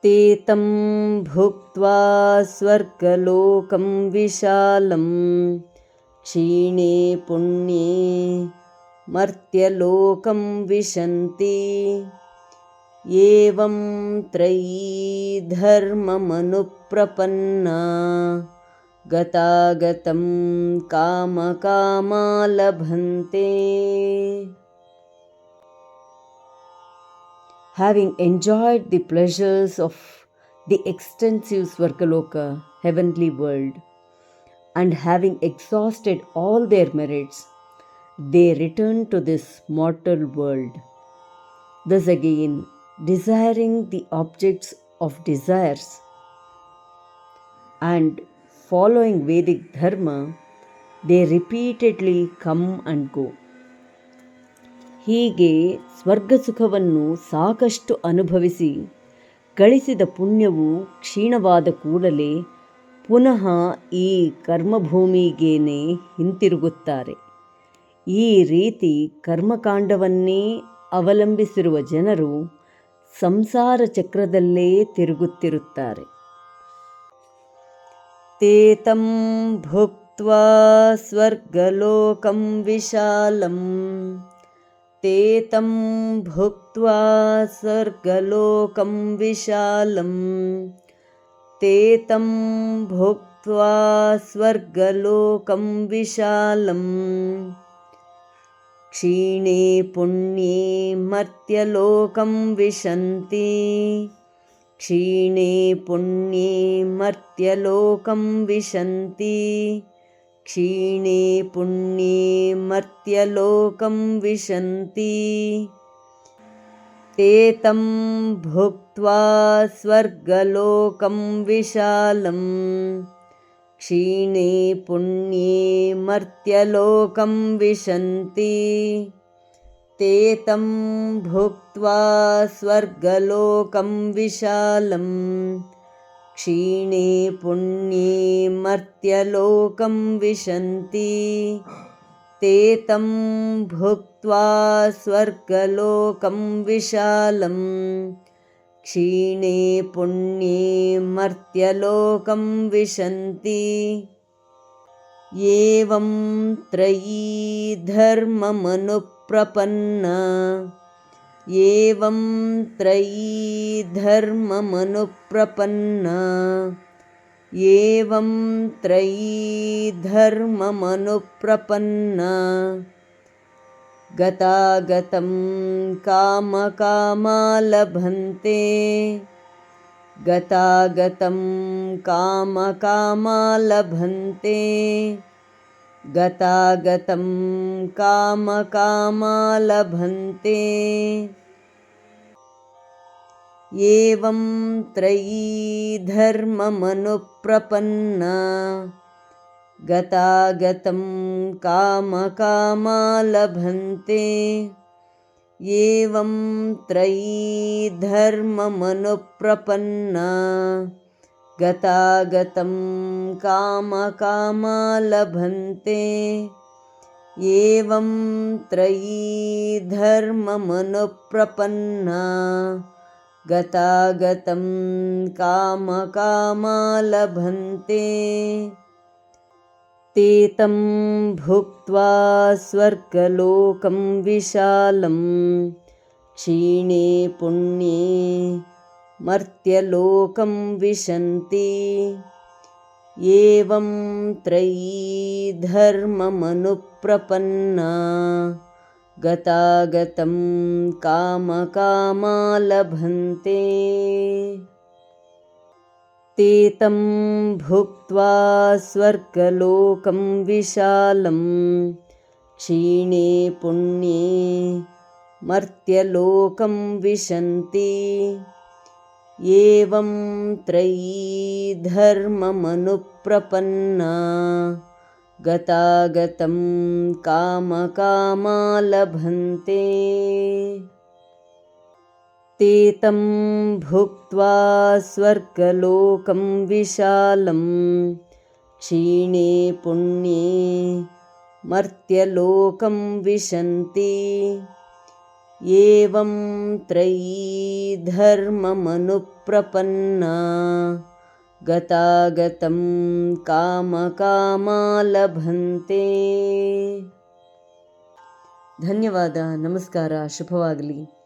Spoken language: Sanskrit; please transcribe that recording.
ते तं भुक्त्वा स्वर्गलोकं विशालं क्षीणे पुण्ये मर्त्यलोकं विशन्ति एवं त्रयी धर्ममनुप्रपन्ना गतागतं कामकामा लभन्ते. Having enjoyed the pleasures of the extensive Swargaloka, heavenly world, and having exhausted all their merits, they return to this mortal world. Thus again, desiring the objects of desires and following Vedic Dharma, they repeatedly come and go. ಹೀಗೆ ಸ್ವರ್ಗ ಸುಖವನ್ನು ಸಾಕಷ್ಟು ಅನುಭವಿಸಿ ಗಳಿಸಿದ ಪುಣ್ಯವು ಕ್ಷೀಣವಾದ ಕೂಡಲೇ ಪುನಃ ಈ ಕರ್ಮಭೂಮಿಗೇನೆ ಹಿಂತಿರುಗುತ್ತಾರೆ. ಈ ರೀತಿ ಕರ್ಮಕಾಂಡವನ್ನೇ ಅವಲಂಬಿಸಿರುವ ಜನರು ಸಂಸಾರ ಚಕ್ರದಲ್ಲೇ ತಿರುಗುತ್ತಿರುತ್ತಾರೆ. ತೇ ತಂ ಭುಕ್ತ್ವಾ ಸ್ವರ್ಗಲೋಕಂ ವಿಶಾಲಂ ते तं भुक्त्वा स्वर्गलोकं विशालं ते तं भुक्त्वा स्वर्गलोकं विशालं क्षीणे पुण्ये मर्त्यलोकं विशन्ति क्षीणे पुण्ये मर्त्यलोकं विशन्ति क्षीणे पुण्ये मर्त्यलोकं विशन्ति ते तं भुक्त्वा स्वर्गलोकं विशालं क्षीणे पुण्ये मर्त्यलोकं विशन्ति ते तं भुक्त्वा स्वर्गलोकं विशालं क्षीणे पुण्ये मर्त्यलोकं विशन्ति ते तं भुक्त्वा स्वर्गलोकं विशालं क्षीणे पुण्ये मर्त्यलोकं विशन्ति एवं त्रयी धर्ममनुप्रपन्ना एवं त्रयी धर्ममनुप्रपन्ना एवं त्रयी धर्ममनुप्रपन्ना गतागतं कामकामा लभन्ते गतागतं कामकामा लभन्ते गतागतं कामकामा लभन्ते एवं त्रयी धर्ममनुप्रपन्ना गतागतं कामकामा लभन्ते एवं त्रयी धर्ममनुप्रपन्ना गतागतं कामकामा लभन्ते एवं त्रयी धर्ममनुप्रपन्ना गतागतं कामकामा लभन्ते ते तं भुक्त्वा स्वर्गलोकं विशालं क्षीणे पुण्ये मर्त्यलोकं विशन्ति एवं त्रयी धर्ममनुप्रपन्ना गतागतं कामकामा लभन्ते ते तं भुक्त्वा स्वर्गलोकं विशालं क्षीणे पुण्ये मर्त्यलोकं विशन्ति एवं त्रयी धर्ममनुप्रपन्ना गतागतं कामकामा लभन्ते ते तं भुक्त्वा स्वर्गलोकं विशालं क्षीणे पुण्ये मर्त्यलोकं विशन्ति ಏವಂ ತ್ರಯೀ ಧರ್ಮಮನುಪ್ರಪನ್ನಾ ಗತಾಗತಂ ಕಾಮಕಾಮಾ ಲಭಂತೆ. ಧನ್ಯವಾದ. ನಮಸ್ಕಾರ. ಶುಭವಾಗಲಿ.